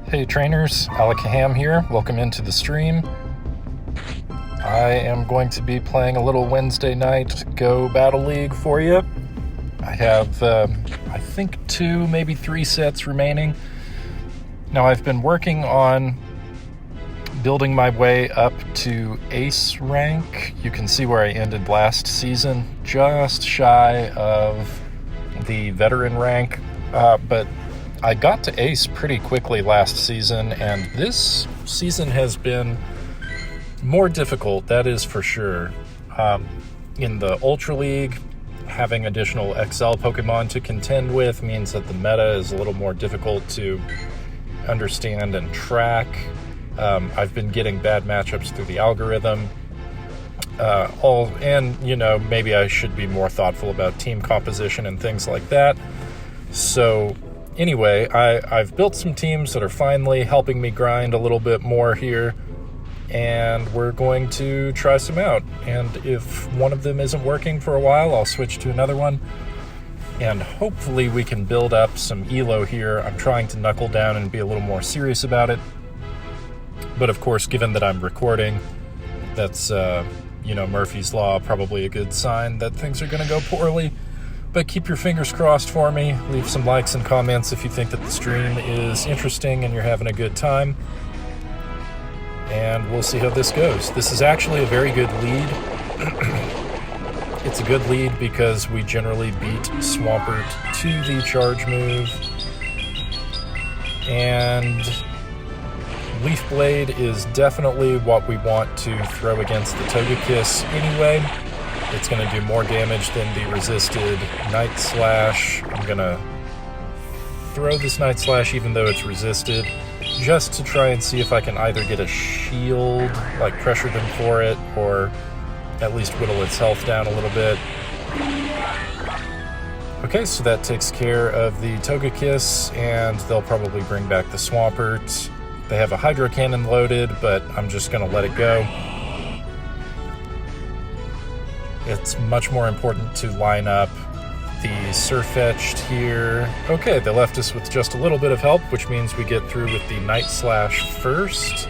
Hey trainers, AlaKaHAMM here. Welcome into the stream. I am going to be playing a little Wednesday night Go Battle League for you. I have, I think 2, maybe 3 sets remaining. Now I've been working on building my way up to Ace rank. You can see where I ended last season, just shy of the veteran rank, but I got to Ace pretty quickly last season, and this season has been more difficult, that is for sure. In the Ultra League, having additional XL Pokemon to contend with means that the meta is a little more difficult to understand and track. I've been getting bad matchups through the algorithm. Maybe I should be more thoughtful about team composition and things like that. So anyway, I've built some teams that are finally helping me grind a little bit more here, and we're going to try some out. And if one of them isn't working for a while, I'll switch to another one, and hopefully we can build up some elo here. I'm trying to knuckle down and be a little more serious about it. But of course, given that I'm recording, that's, Murphy's Law, probably a good sign that things are going to go poorly. But keep your fingers crossed for me. Leave some likes and comments if you think that the stream is interesting and you're having a good time. And we'll see how this goes. This is actually a very good lead. It's a good lead because we generally beat Swampert to the charge move. And Leaf Blade is definitely what we want to throw against the Togekiss anyway. It's going to do more damage than the resisted Night Slash. I'm going to throw this Night Slash even though it's resisted, just to try and see if I can either get a shield, like pressure them for it, or at least whittle its health down a little bit. Okay, so that takes care of the Togekiss, and they'll probably bring back the Swampert. They have a Hydro Cannon loaded, but I'm just going to let it go. It's much more important to line up the Sirfetch'd here. Okay, they left us with just a little bit of help, which means we get through with the Night Slash first.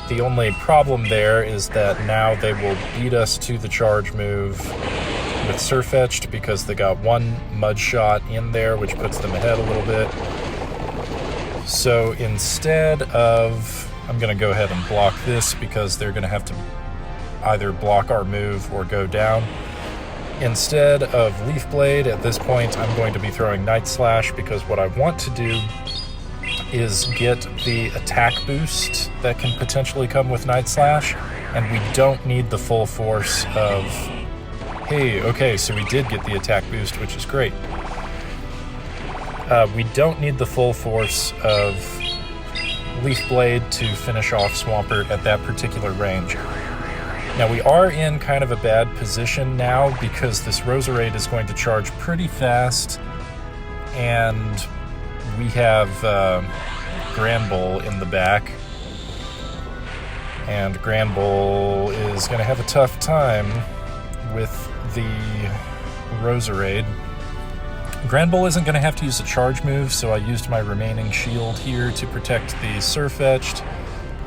The only problem there is that now they will beat us to the charge move with Sirfetch'd because they got one Mud Shot in there, which puts them ahead a little bit. So instead of... I'm going to go ahead and block this because they're going to have to either block our move or go down. Instead of Leaf Blade, at this point, I'm going to be throwing Night Slash because what I want to do is get the attack boost that can potentially come with Night Slash, and we don't need the full force of... Hey, okay, so we did get the attack boost, which is great. We don't need the full force of Leaf Blade to finish off Swampert at that particular range. Now we are in kind of a bad position now because this Roserade is going to charge pretty fast, and we have Granbull in the back, and Granbull is going to have a tough time with the Roserade. Granbull isn't going to have to use a charge move, so I used my remaining shield here to protect the Sirfetch'd.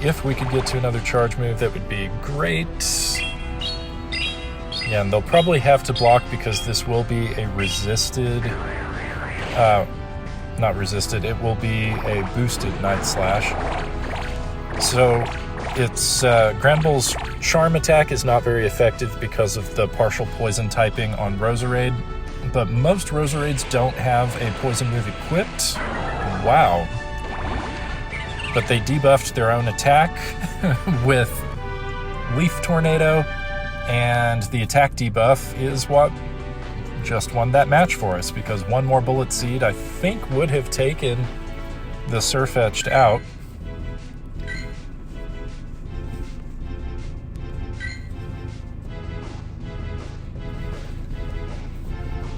If we could get to another charge move, that would be great. Yeah, and they'll probably have to block because this will be a resisted... not resisted, it will be a boosted Night Slash. So it's... Granbull's Charm attack is not very effective because of the partial poison typing on Roserade, but most Roserades don't have a poison move equipped. Wow. But they debuffed their own attack with Leaf Tornado, and the attack debuff is what just won that match for us, because one more Bullet Seed, I think, would have taken the Sirfetch'd out.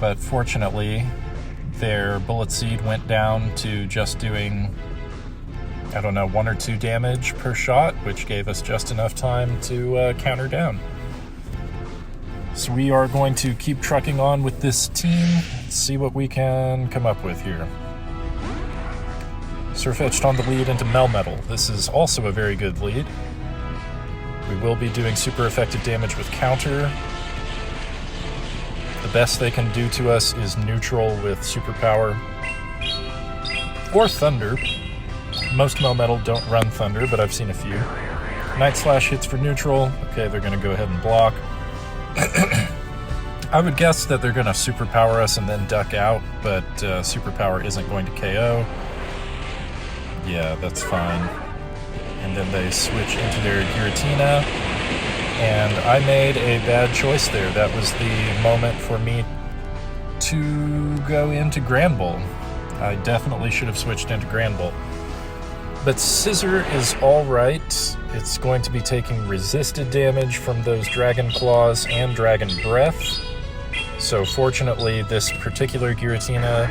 But fortunately, their Bullet Seed went down to just doing... I don't know, 1 or 2 damage per shot, which gave us just enough time to counter down. So we are going to keep trucking on with this team, see what we can come up with here. Sirfetch'd on the lead into Melmetal. This is also a very good lead. We will be doing super effective damage with counter. The best they can do to us is neutral with superpower. Or thunder. Most Melmetal don't run thunder, but I've seen a few. Night Slash hits for neutral. Okay, they're going to go ahead and block. I would guess that they're going to superpower us and then duck out, but superpower isn't going to KO. Yeah, that's fine. And then they switch into their Giratina, and I made a bad choice there. That was the moment for me to go into Granbull. I definitely should have switched into Granbull. But Scissor is alright. It's going to be taking resisted damage from those Dragon Claws and Dragon Breath. So fortunately, this particular Giratina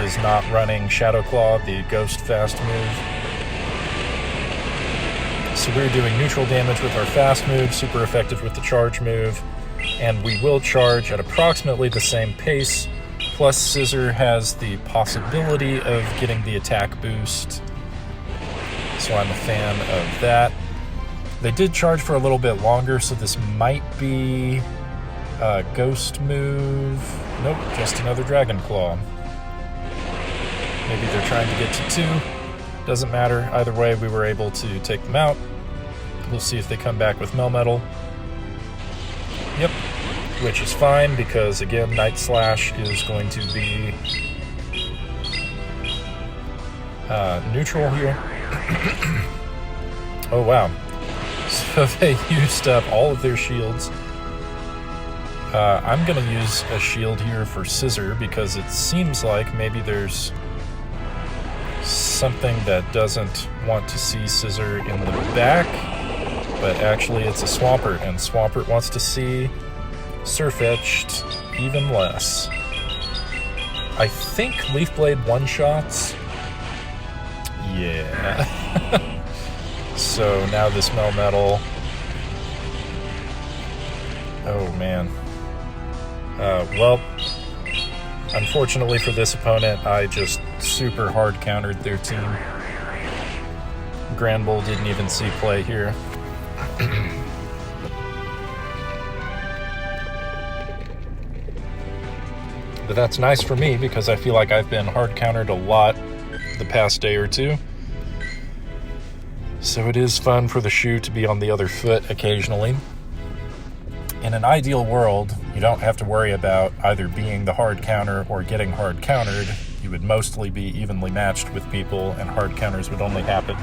is not running Shadow Claw, the Ghost Fast move. So we're doing neutral damage with our fast move, super effective with the charge move, and we will charge at approximately the same pace. Plus Scissor has the possibility of getting the attack boost, so I'm a fan of that. They did charge for a little bit longer, so this might be a ghost move. Nope, just another Dragon Claw. Maybe they're trying to get to 2. Doesn't matter. Either way, we were able to take them out. We'll see if they come back with Melmetal. Yep, which is fine because, again, Night Slash is going to be neutral here. Oh, wow. So they used up all of their shields. I'm going to use a shield here for Scissor because it seems like maybe there's something that doesn't want to see Scissor in the back, but actually it's a Swampert, and Swampert wants to see Sirfetch'd even less. I think Leaf Blade one-shots. Yeah. So now this Melmetal. Oh man. Well, unfortunately for this opponent, I just super hard countered their team. Granbull didn't even see play here. But that's nice for me because I feel like I've been hard countered a lot the past day or two. So it is fun for the shoe to be on the other foot occasionally. In an ideal world, you don't have to worry about either being the hard counter or getting hard countered. You would mostly be evenly matched with people, and hard counters would only happen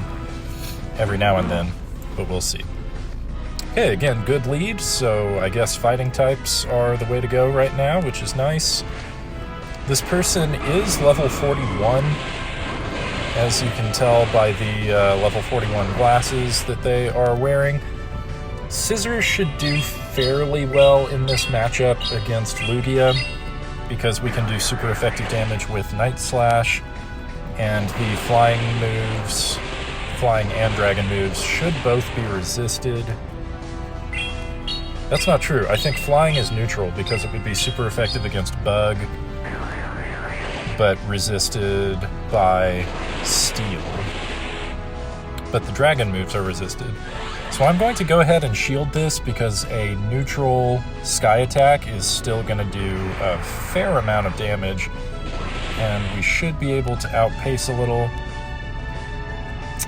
every now and then, but we'll see. Okay, again, good lead, so I guess fighting types are the way to go right now, which is nice. This person is level 41, as you can tell by the level 41 glasses that they are wearing. Scissor should do fairly well in this matchup against Lugia because we can do super effective damage with Night Slash, and the flying moves, flying and dragon moves, should both be resisted. That's not true. I think flying is neutral because it would be super effective against Bug, but resisted by Steel. But the dragon moves are resisted. So I'm going to go ahead and shield this because a neutral Sky Attack is still going to do a fair amount of damage, and we should be able to outpace a little.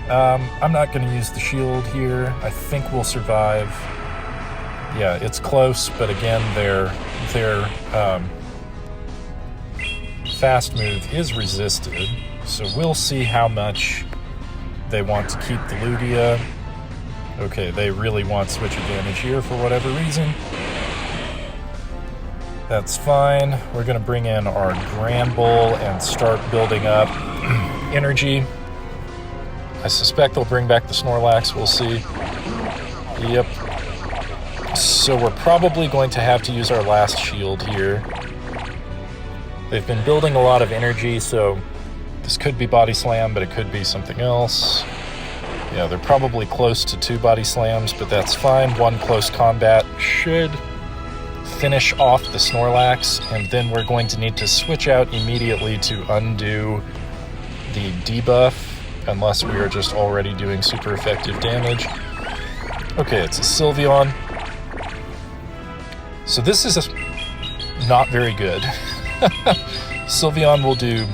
I'm not going to use the shield here. I think we'll survive. Yeah, it's close, but again, their fast move is resisted, so we'll see how much they want to keep the Lugia. Okay, they really want switch advantage here for whatever reason. That's fine. We're going to bring in our Granbull and start building up energy. I suspect they'll bring back the Snorlax. We'll see. Yep. So we're probably going to have to use our last shield here. They've been building a lot of energy, so this could be Body Slam, but it could be something else. Yeah, they're probably close to 2 Body Slams, but that's fine. 1 close combat should finish off the Snorlax, and then we're going to need to switch out immediately to undo the debuff unless we are just already doing super effective damage. Okay, it's a Sylveon. So this is not very good. Sylveon will do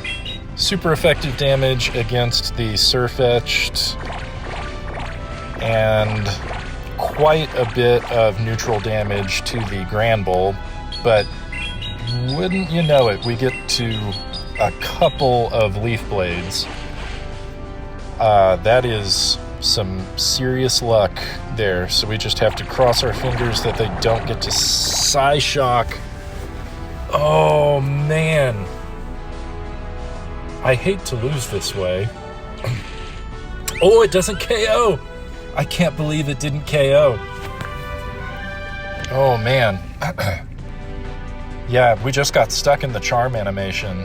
super effective damage against the Sirfetch'd and quite a bit of neutral damage to the Granbull, but wouldn't you know it, we get to a couple of Leaf Blades. That is some serious luck there, so we just have to cross our fingers that they don't get to Psyshock. Oh man, I hate to lose this way. Oh, it doesn't KO! I can't believe it didn't KO. Oh man. Yeah, we just got stuck in the charm animation.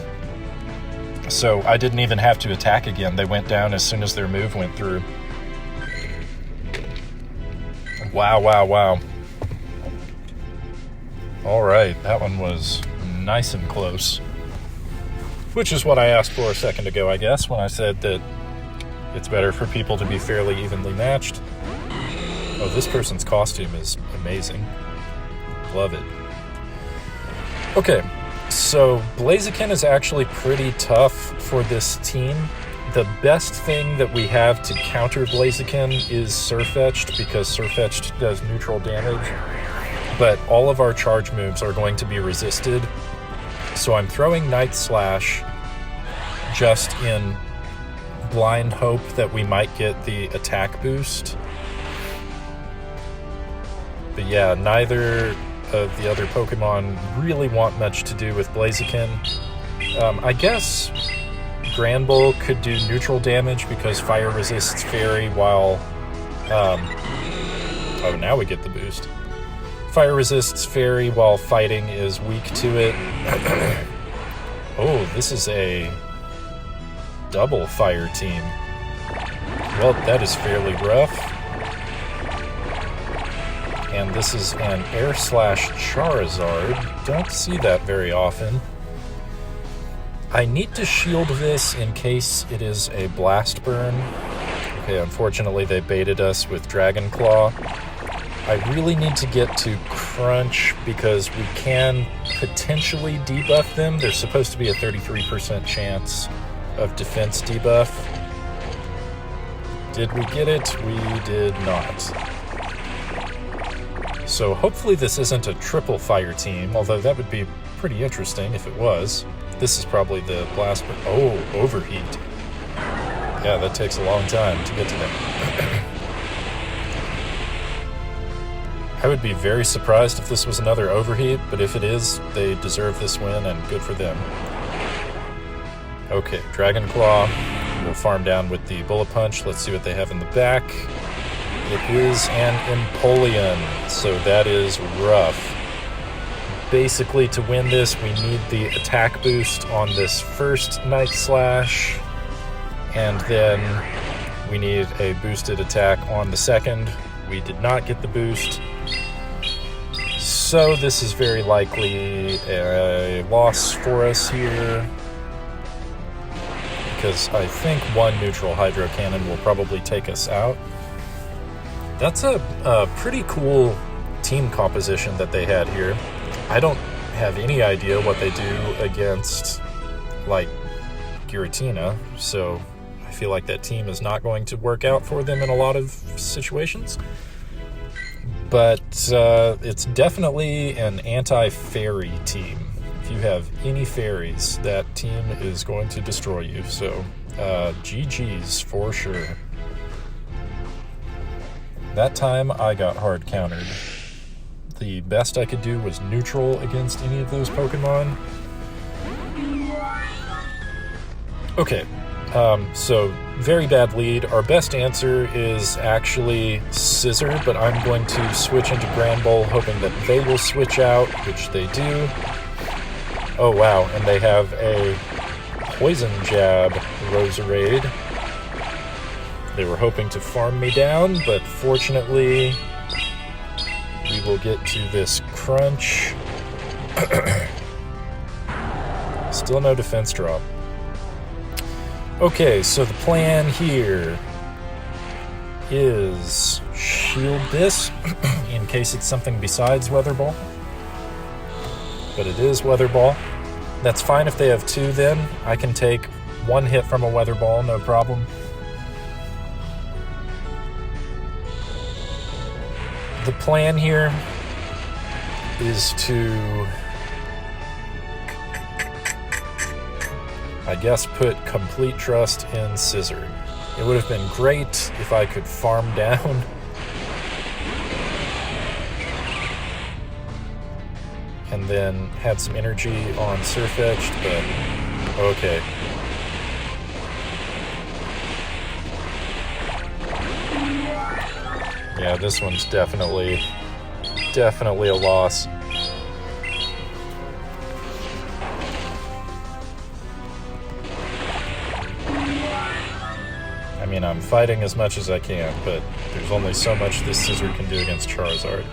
So I didn't even have to attack again. They went down as soon as their move went through. Wow, wow, wow. All right, that one was nice and close. Which is what I asked for a second ago, I guess, when I said that it's better for people to be fairly evenly matched. Oh, this person's costume is amazing. Love it. Okay, so Blaziken is actually pretty tough for this team. The best thing that we have to counter Blaziken is Sirfetch'd, because Sirfetch'd does neutral damage, but all of our charge moves are going to be resisted. So I'm throwing Night Slash just in blind hope that we might get the attack boost. But yeah, neither of the other Pokemon really want much to do with Blaziken. I guess Granbull could do neutral damage because fire resists fairy while... oh, now we get the boost. Fire resists fairy while fighting is weak to it. Oh, this is a double fire team. Well, that is fairly rough. And this is an Air Slash Charizard. Don't see that very often. I need to shield this in case it is a Blast Burn. Okay, unfortunately they baited us with Dragon Claw. I really need to get to Crunch because we can potentially debuff them. There's supposed to be a 33% chance of defense debuff. Did we get it? We did not. So hopefully this isn't a triple fire team, although that would be pretty interesting if it was. This is probably the Blast Burn. Oh, Overheat. Yeah, that takes a long time to get to them. I would be very surprised if this was another Overheat, but if it is, they deserve this win, and good for them. Okay, Dragon Claw. We'll farm down with the Bullet Punch. Let's see what they have in the back. It is an Empoleon, so that is rough. Basically, to win this, we need the attack boost on this first Night Slash, and then we need a boosted attack on the second. We did not get the boost, so this is very likely a loss for us here, because I think one neutral Hydro Cannon will probably take us out. That's a pretty cool team composition that they had here. I don't have any idea what they do against, like, Giratina, so I feel like that team is not going to work out for them in a lot of situations. But it's definitely an anti-fairy team. If you have any fairies, that team is going to destroy you, so GG's for sure. That time I got hard countered. The best I could do was neutral against any of those Pokemon. Okay, so very bad lead. Our best answer is actually Scissor, but I'm going to switch into Granbull, hoping that they will switch out, which they do. Oh wow, and they have a Poison Jab Roserade. They were hoping to farm me down, but fortunately, we will get to this Crunch. Still no defense drop. Okay, so the plan here is shield this in case it's something besides Weather Ball. But it is Weather Ball. That's fine if they have two then. I can take one hit from a Weather Ball, no problem. The plan here is to, I guess, put complete trust in Scissor. It would have been great if I could farm down and then had some energy on Sirfetch'd, but okay. Yeah, this one's definitely a loss. I mean, I'm fighting as much as I can, but there's only so much this Scissor can do against Charizard.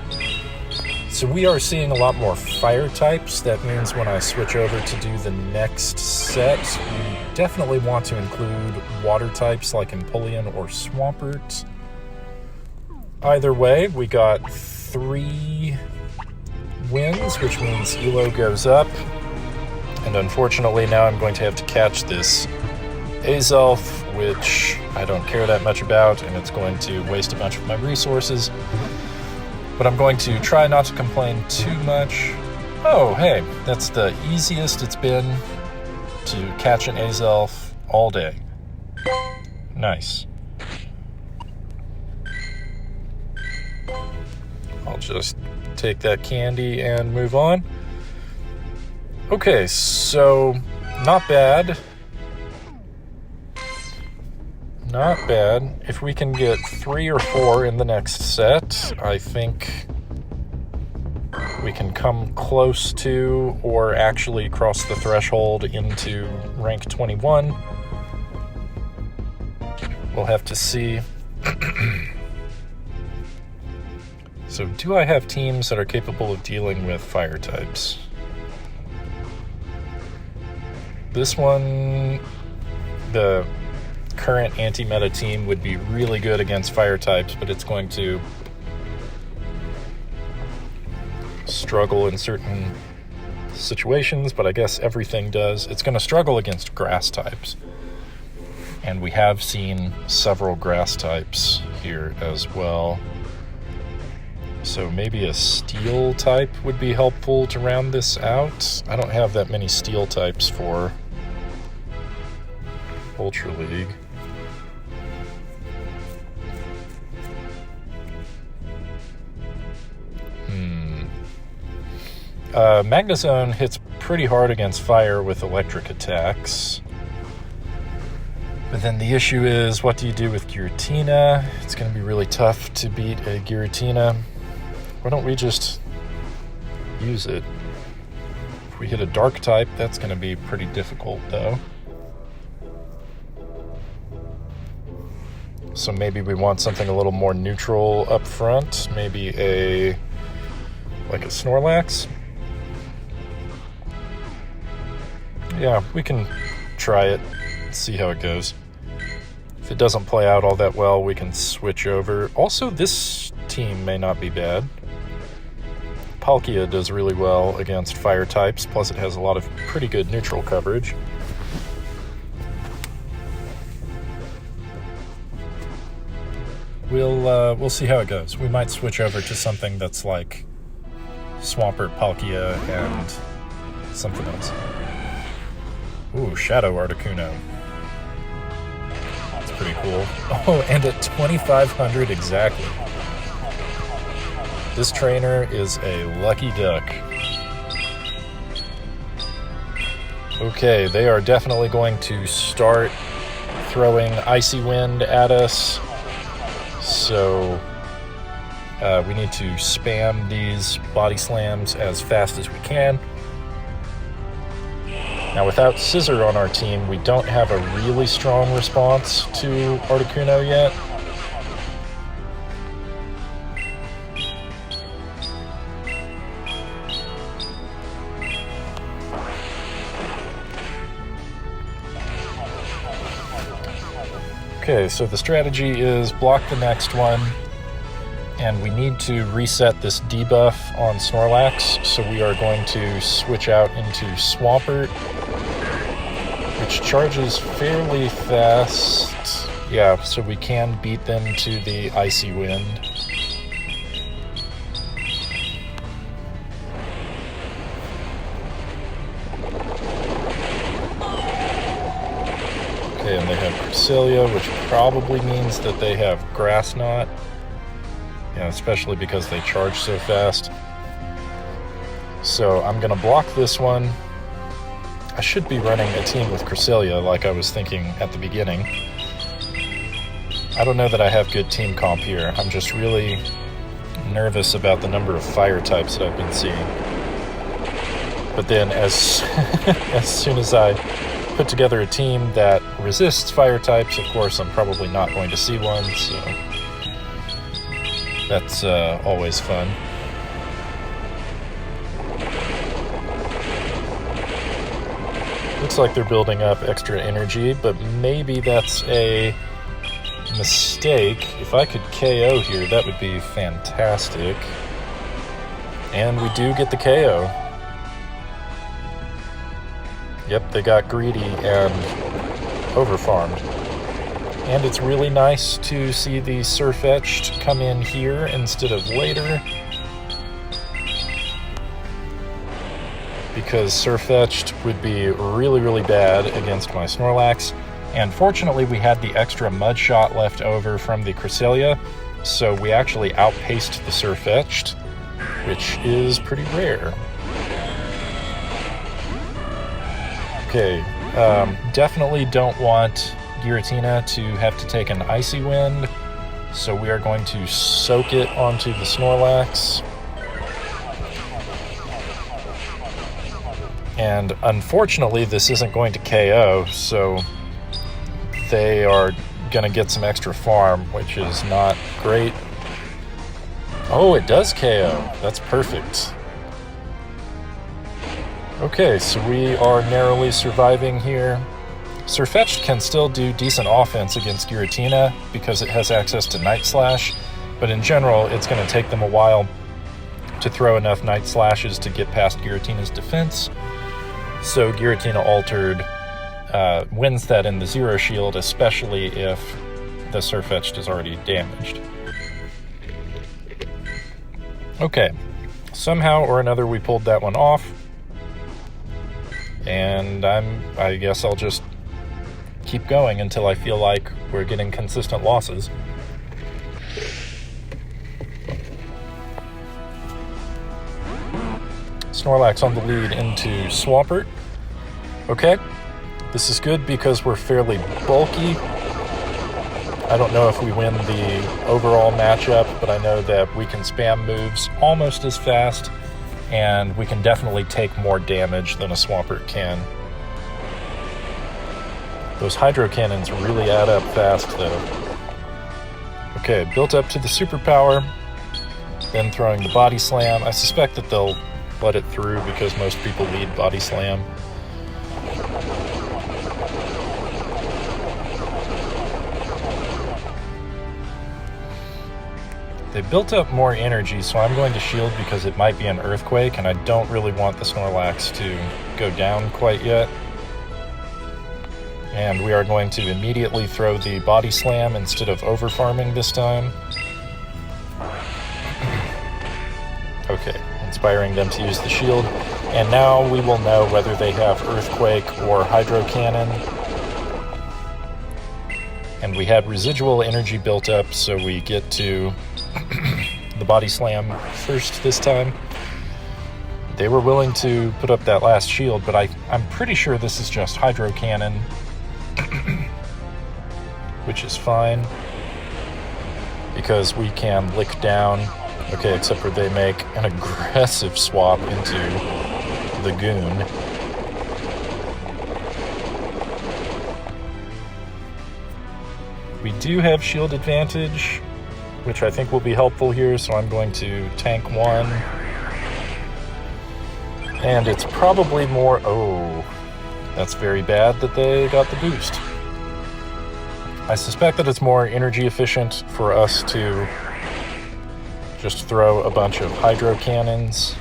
So we are seeing a lot more fire types. That means when I switch over to do the next set, we definitely want to include water types like Empoleon or Swampert. Either way, we got 3 wins, which means Elo goes up. And unfortunately, now I'm going to have to catch this Azelf, which I don't care that much about, and it's going to waste a bunch of my resources. But I'm going to try not to complain too much. Oh, hey, that's the easiest it's been to catch an Azelf all day. Nice. I'll just take that candy and move on. Okay, so not bad. Not bad. If we can get 3 or 4 in the next set, I think we can come close to or actually cross the threshold into rank 21. We'll have to see. So do I have teams that are capable of dealing with fire types? This one, the current anti-meta team would be really good against fire types, but it's going to struggle in certain situations, but I guess everything does. It's going to struggle against grass types. And we have seen several grass types here as well. So maybe a steel type would be helpful to round this out. I don't have that many steel types for Ultra League. Magnezone hits pretty hard against fire with electric attacks. But then the issue is, what do you do with Giratina? It's going to be really tough to beat a Giratina. Why don't we just use it? If we hit a dark type, that's going to be pretty difficult, though. So maybe we want something a little more neutral up front. Maybe like a Snorlax. Yeah, we can try it, see how it goes. If it doesn't play out all that well, we can switch over. Also, this team may not be bad. Palkia does really well against fire types, plus it has a lot of pretty good neutral coverage. We'll see how it goes. We might switch over to something that's like Swampert, Palkia, and something else. Ooh, Shadow Articuno. That's pretty cool. Oh, and at 2,500 exactly. This trainer is a lucky duck. Okay, they are definitely going to start throwing Icy Wind at us. So we need to spam these body slams as fast as we can. Now, without Scissor on our team, we don't have a really strong response to Articuno yet. Okay, so the strategy is block the next one, and we need to reset this debuff on Snorlax, so we are going to switch out into Swampert, which charges fairly fast. Yeah, so we can beat them to the Icy Wind. Okay, and they have Cresselia, which probably means that they have Grass Knot. Yeah, especially because they charge so fast. So I'm gonna block this one. I should be running a team with Cresselia like I was thinking at the beginning. I don't know that I have good team comp here. I'm just really nervous about the number of fire types that I've been seeing. But then as soon as I put together a team that resists fire types, of course I'm probably not going to see one, so that's always fun. Looks like they're building up extra energy, but maybe that's a mistake. If I could KO here, that would be fantastic. And we do get the KO. Yep, they got greedy and overfarmed. And it's really nice to see the Sirfetch'd come in here instead of later, because Sirfetch'd would be really, really bad against my Snorlax. And fortunately, we had the extra Mud Shot left over from the Cresselia, so we actually outpaced the Sirfetch'd, which is pretty rare. Okay, definitely don't want Giratina to have to take an Icy Wind, so we are going to soak it onto the Snorlax. And unfortunately, this isn't going to KO, so they are going to get some extra farm, which is not great. Oh, it does KO. That's perfect. Okay, so we are narrowly surviving here. Sirfetch'd can still do decent offense against Giratina because it has access to Night Slash, but in general, it's going to take them a while to throw enough Night Slashes to get past Giratina's defense. So Giratina Altered wins that in the Zero Shield, especially if the Sirfetch'd is already damaged. Okay, somehow or another we pulled that one off. And I guess I'll just keep going until I feel like we're getting consistent losses. Snorlax on the lead into Swampert. Okay, this is good because we're fairly bulky. I don't know if we win the overall matchup, but I know that we can spam moves almost as fast, and we can definitely take more damage than a Swampert can. Those Hydro Cannons really add up fast, though. Okay, built up to the superpower, then throwing the Body Slam. I suspect that they'll let it through because most people lead Body Slam. They built up more energy, so I'm going to shield because it might be an Earthquake, and I don't really want the Snorlax to go down quite yet. And we are going to immediately throw the Body Slam instead of overfarming this time. Okay, inspiring them to use the shield. And now we will know whether they have Earthquake or Hydro Cannon. And we had residual energy built up, so we get to the Body Slam first this time. They were willing to put up that last shield, but I'm pretty sure this is just Hydro Cannon, which is fine, because we can lick down. Okay, except for they make an aggressive swap into the Goon. We do have shield advantage, which I think will be helpful here, so I'm going to tank one. And it's probably more... Oh, that's very bad that they got the boost. I suspect that it's more energy efficient for us to just throw a bunch of hydro cannons.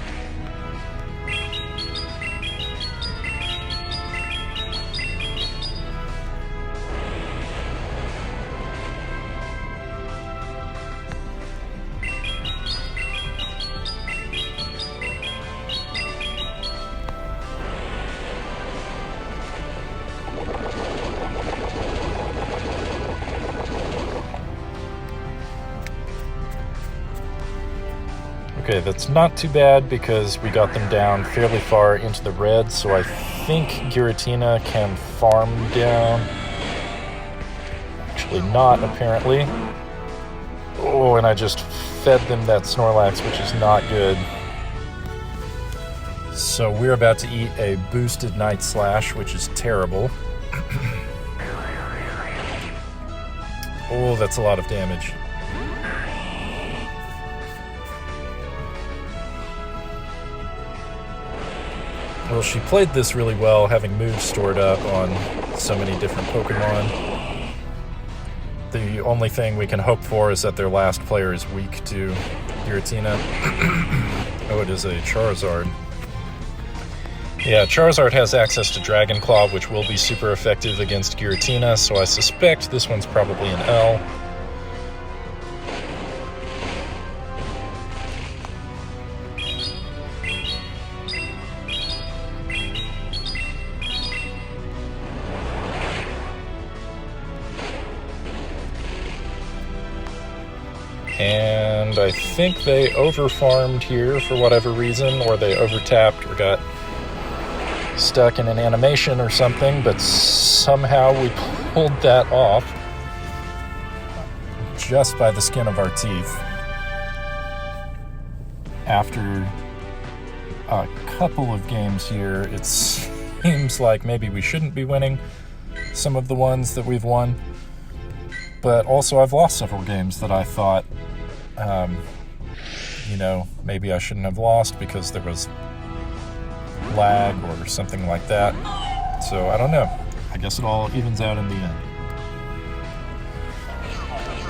Okay, that's not too bad because we got them down fairly far into the red, so I think Giratina can farm down. Actually not, apparently. Oh, and I just fed them that Snorlax, which is not good. So we're about to eat a boosted Night Slash, which is terrible. Oh, that's a lot of damage. Well, she played this really well, having moves stored up on so many different Pokemon. The only thing we can hope for is that their last player is weak to Giratina. Oh, it is a Charizard. Yeah, Charizard has access to Dragon Claw, which will be super effective against Giratina, so I suspect this one's probably an L. And I think they overfarmed here for whatever reason, or they overtapped or got stuck in an animation or something, but somehow we pulled that off just by the skin of our teeth. After a couple of games here, it seems like maybe we shouldn't be winning some of the ones that we've won, but also I've lost several games that I thought maybe I shouldn't have lost because there was lag or something like that. So I don't know. I guess it all evens out in the end.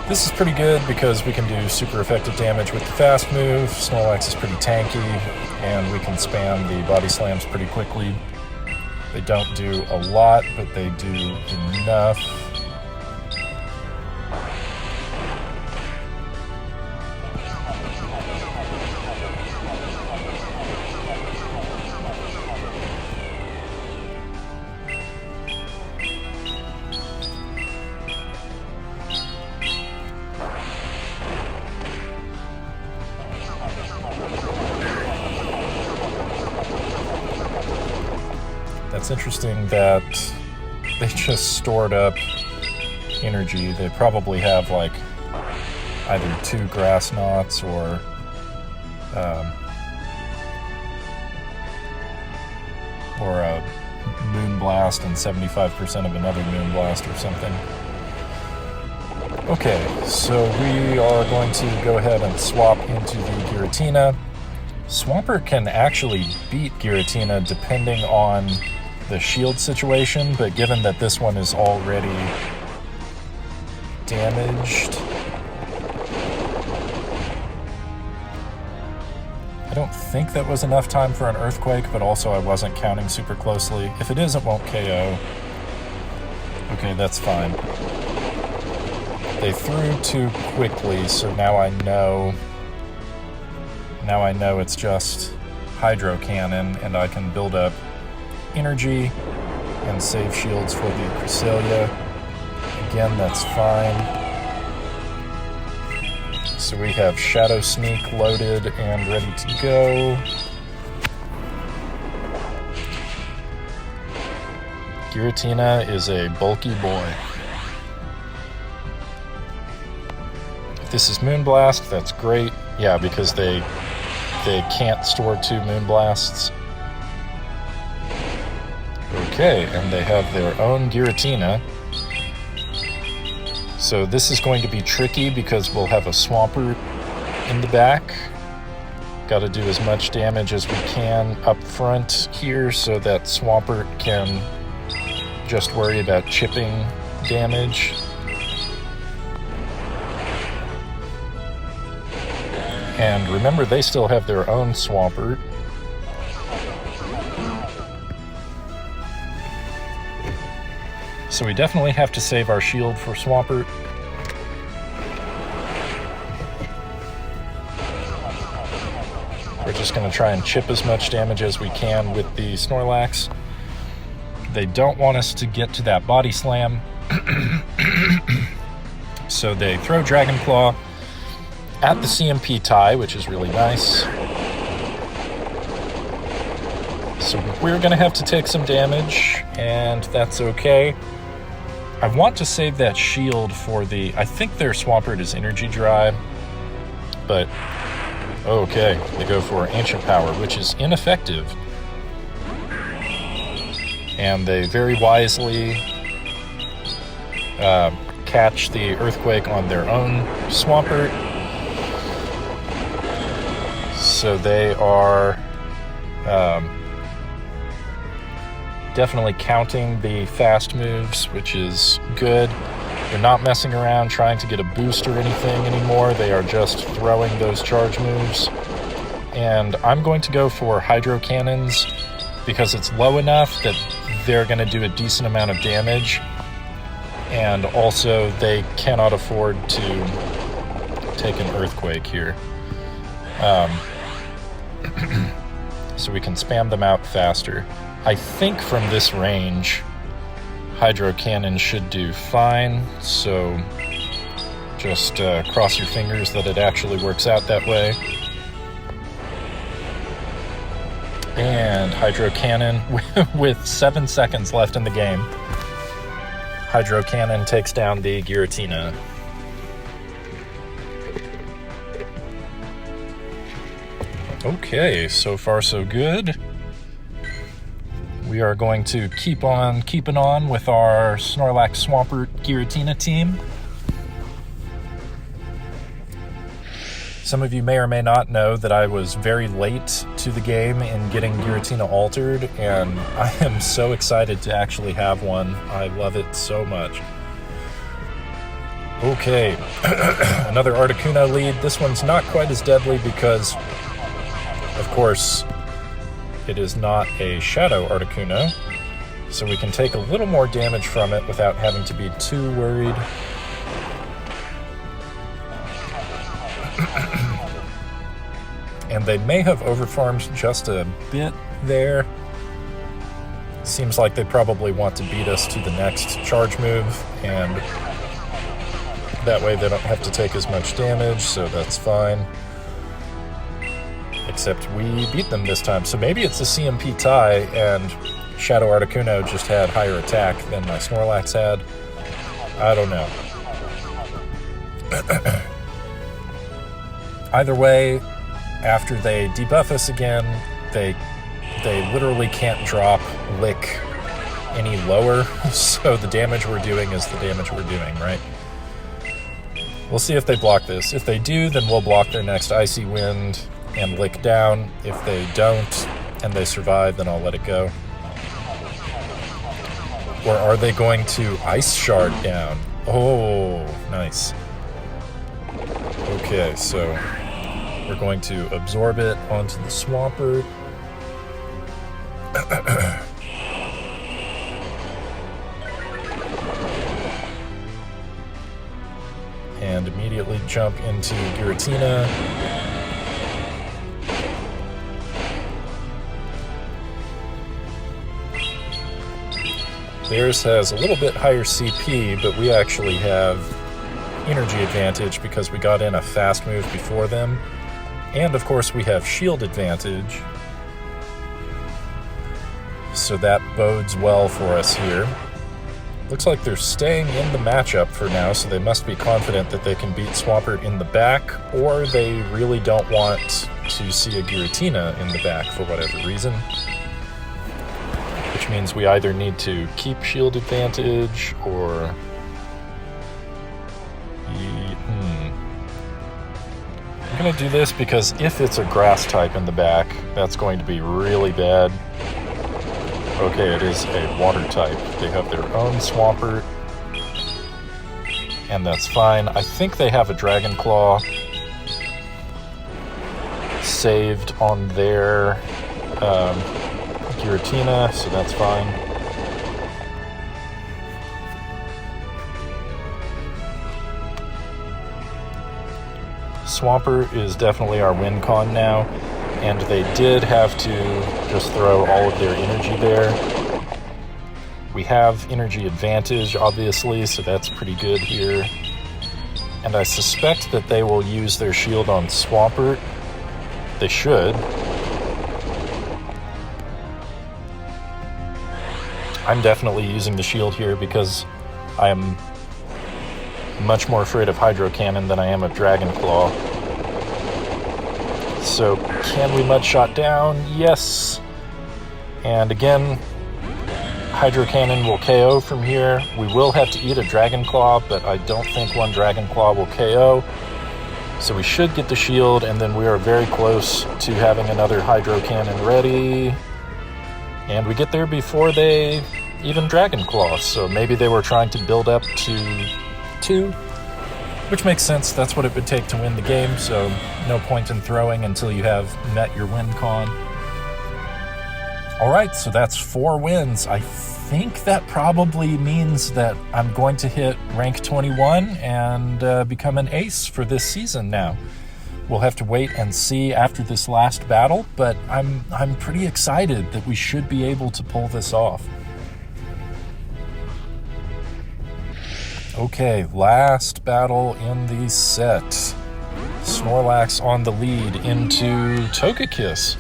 This is pretty good because we can do super effective damage with the fast move. Snorlax is pretty tanky, and we can spam the body slams pretty quickly. They don't do a lot, but they do enough. It's interesting that they just stored up energy. They probably have like either 2 grass knots or a moon blast and 75% of another moon blast or something. Okay, so we are going to go ahead and swap into the Giratina. Swampert can actually beat Giratina depending on the shield situation, but given that this one is already damaged, I don't think that was enough time for an Earthquake, but also I wasn't counting super closely. If it is, it won't KO. Okay, that's fine. They threw too quickly, so now I know it's just Hydro Cannon, and I can build up energy and save shields for the Cresselia. Again, that's fine. So we have Shadow Sneak loaded and ready to go. Giratina is a bulky boy. If this is Moonblast, that's great. Yeah, because they can't store 2 Moonblasts. Okay, and they have their own Giratina. So this is going to be tricky because we'll have a Swampert in the back. Got to do as much damage as we can up front here so that Swampert can just worry about chipping damage. And remember, they still have their own Swampert. So we definitely have to save our shield for Swampert. We're just going to try and chip as much damage as we can with the Snorlax. They don't want us to get to that body slam. So they throw Dragon Claw at the CMP tie, which is really nice. So we're going to have to take some damage, and that's okay. I want to save that shield for the... I think their Swampert is Energy Dry, but... Okay, they go for Ancient Power, which is ineffective. And they very wisely catch the Earthquake on their own Swampert. So they are definitely counting the fast moves, which is good. They're not messing around trying to get a boost or anything anymore. They are just throwing those charge moves. And I'm going to go for Hydro Cannons because it's low enough that they're going to do a decent amount of damage. And also they cannot afford to take an Earthquake here. So we can spam them out faster. I think from this range, Hydro Cannon should do fine, so just cross your fingers that it actually works out that way. And Hydro Cannon, with 7 seconds left in the game, Hydro Cannon takes down the Giratina. Okay, so far so good. We are going to keep on keeping on with our Snorlax Swampert Giratina team. Some of you may or may not know that I was very late to the game in getting Giratina altered, and I am so excited to actually have one. I love it so much. Okay, another Articuno lead. This one's not quite as deadly because, of course, it is not a Shadow Articuno, so we can take a little more damage from it without having to be too worried. And they may have overfarmed just a bit there. Seems like they probably want to beat us to the next charge move, and that way they don't have to take as much damage, so that's fine. Except we beat them this time, so maybe it's a CMP tie, and Shadow Articuno just had higher attack than my Snorlax had. I don't know. Either way, after they debuff us again, they literally can't drop Lick any lower, so the damage we're doing is the damage we're doing, right? We'll see if they block this. If they do, then we'll block their next Icy Wind and Lick down. If they don't, and they survive, then I'll let it go. Or are they going to Ice Shard down? Oh, nice. Okay, so we're going to absorb it onto the Swampert. And immediately jump into Giratina. Theirs has a little bit higher CP, but we actually have energy advantage because we got in a fast move before them. And of course we have shield advantage. So that bodes well for us here. Looks like they're staying in the matchup for now, so they must be confident that they can beat Swampert in the back, or they really don't want to see a Giratina in the back for whatever reason. Which means we either need to keep shield advantage, or... I'm going to do this because if it's a grass type in the back, that's going to be really bad. Okay, it is a water type. They have their own Swampert, and that's fine. I think they have a Dragon Claw. saved on their Giratina, so that's fine. Swampert is definitely our win con now, and they did have to just throw all of their energy there. We have energy advantage, obviously, so that's pretty good here. And I suspect that they will use their shield on Swampert. They should. I'm definitely using the shield here because I am much more afraid of Hydro Cannon than I am of Dragon Claw. So, can we Mud Shot down? Yes! And again, Hydro Cannon will KO from here. We will have to eat a Dragon Claw, but I don't think one Dragon Claw will KO. So we should get the shield, and then we are very close to having another Hydro Cannon ready. And we get there before they even Dragon Claw, so maybe they were trying to build up to 2, which makes sense. That's what it would take to win the game, so no point in throwing until you have met your win con. Alright, so that's 4 wins. I think that probably means that I'm going to hit rank 21 and become an ace for this season now. We'll have to wait and see after this last battle, but I'm pretty excited that we should be able to pull this off. Okay, last battle in the set. Snorlax on the lead into Togekiss.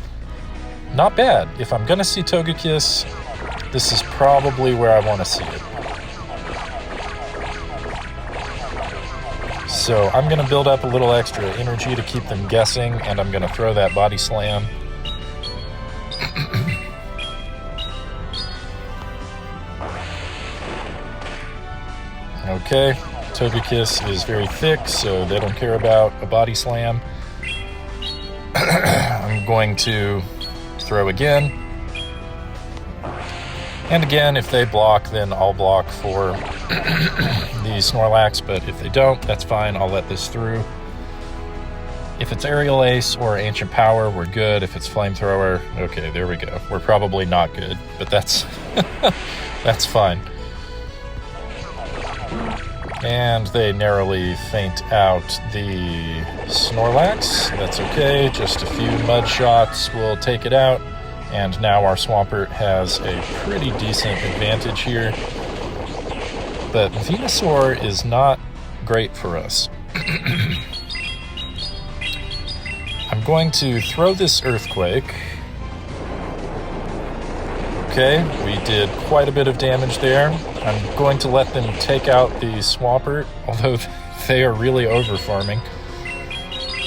Not bad. If I'm gonna see Togekiss, this is probably where I want to see it. So I'm gonna build up a little extra energy to keep them guessing, and I'm gonna throw that Body Slam. Okay, Togekiss is very thick, so they don't care about a Body Slam. I'm going to throw again. And again, if they block, then I'll block for the Snorlax, but if they don't, that's fine. I'll let this through. If it's Aerial Ace or Ancient Power, we're good. If it's Flamethrower, okay, there we go. We're probably not good, but that's that's fine. And they narrowly feint out the Snorlax. That's okay, just a few Mud Shots will take it out. And now our Swampert has a pretty decent advantage here. But Venusaur is not great for us. I'm going to throw this Earthquake. Okay, we did quite a bit of damage there. I'm going to let them take out the Swampert, although they are really over-farming.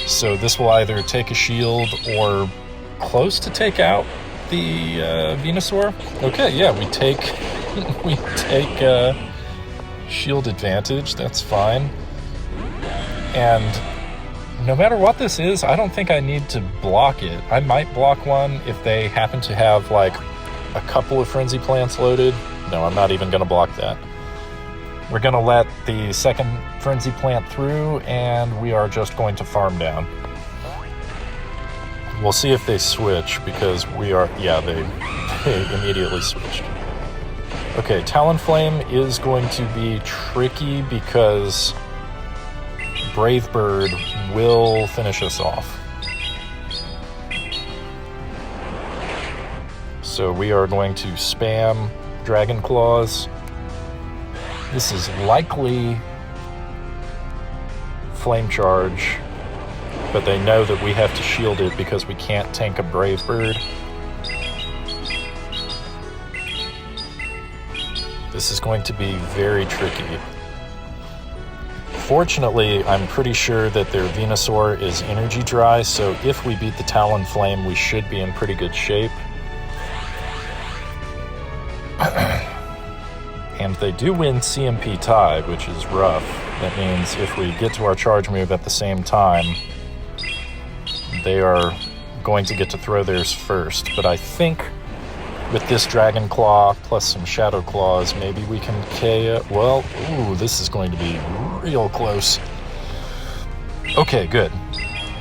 So this will either take a shield or close to take out the Venusaur. Okay, yeah, we take shield advantage. That's fine. And no matter what this is, I don't think I need to block it. I might block one if they happen to have like a couple of Frenzy Plants loaded. No, I'm not even going to block that. We're going to let the second Frenzy Plant through, and we are just going to farm down. We'll see if they switch, because we are... Yeah, they immediately switched. Okay, Talonflame is going to be tricky because Brave Bird will finish us off. So we are going to spam Dragon Claws. This is likely Flame Charge, but they know that we have to shield it because we can't tank a Brave Bird. This is going to be very tricky. Fortunately, I'm pretty sure that their Venusaur is energy dry, so if we beat the Talonflame, we should be in pretty good shape. And they do win CMP tie, which is rough. That means if we get to our charge move at the same time, they are going to get to throw theirs first. But I think with this Dragon Claw plus some Shadow Claws, maybe we can KO. Well, ooh, this is going to be real close. Okay, good.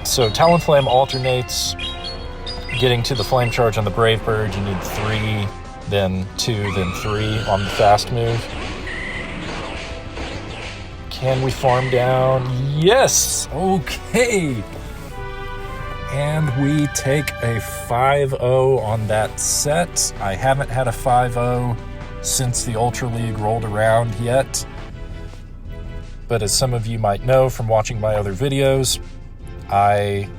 So Talonflame alternates. Getting to the Flame Charge on the Brave Bird, you need 3, then 2, then 3 on the fast move. Can we farm down? Yes! Okay! And we take a 5-0 on that set. I haven't had a 5-0 since the Ultra League rolled around yet. But as some of you might know from watching my other videos, I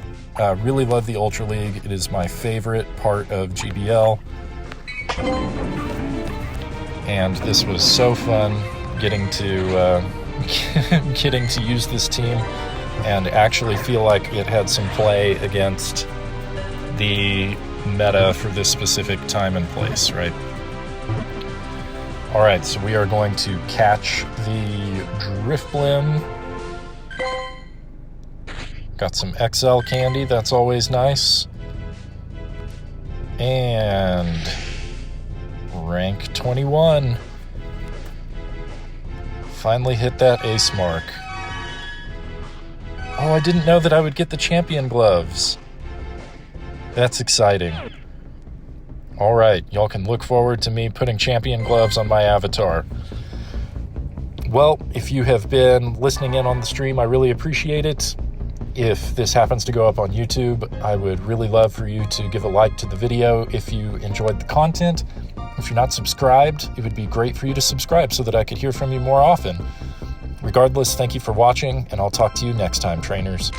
really love the Ultra League. It is my favorite part of GBL. And this was so fun getting to use this team and actually feel like it had some play against the meta for this specific time and place, right? All right, so we are going to catch the Drifblim. Got some XL candy, that's always nice. And rank 21. Finally hit that ace mark. Oh, I didn't know that I would get the champion gloves. That's exciting. All right, y'all can look forward to me putting champion gloves on my avatar. Well, if you have been listening in on the stream, I really appreciate it. If this happens to go up on YouTube, I would really love for you to give a like to the video if you enjoyed the content. If you're not subscribed, it would be great for you to subscribe so that I could hear from you more often. Regardless, thank you for watching, and I'll talk to you next time, trainers.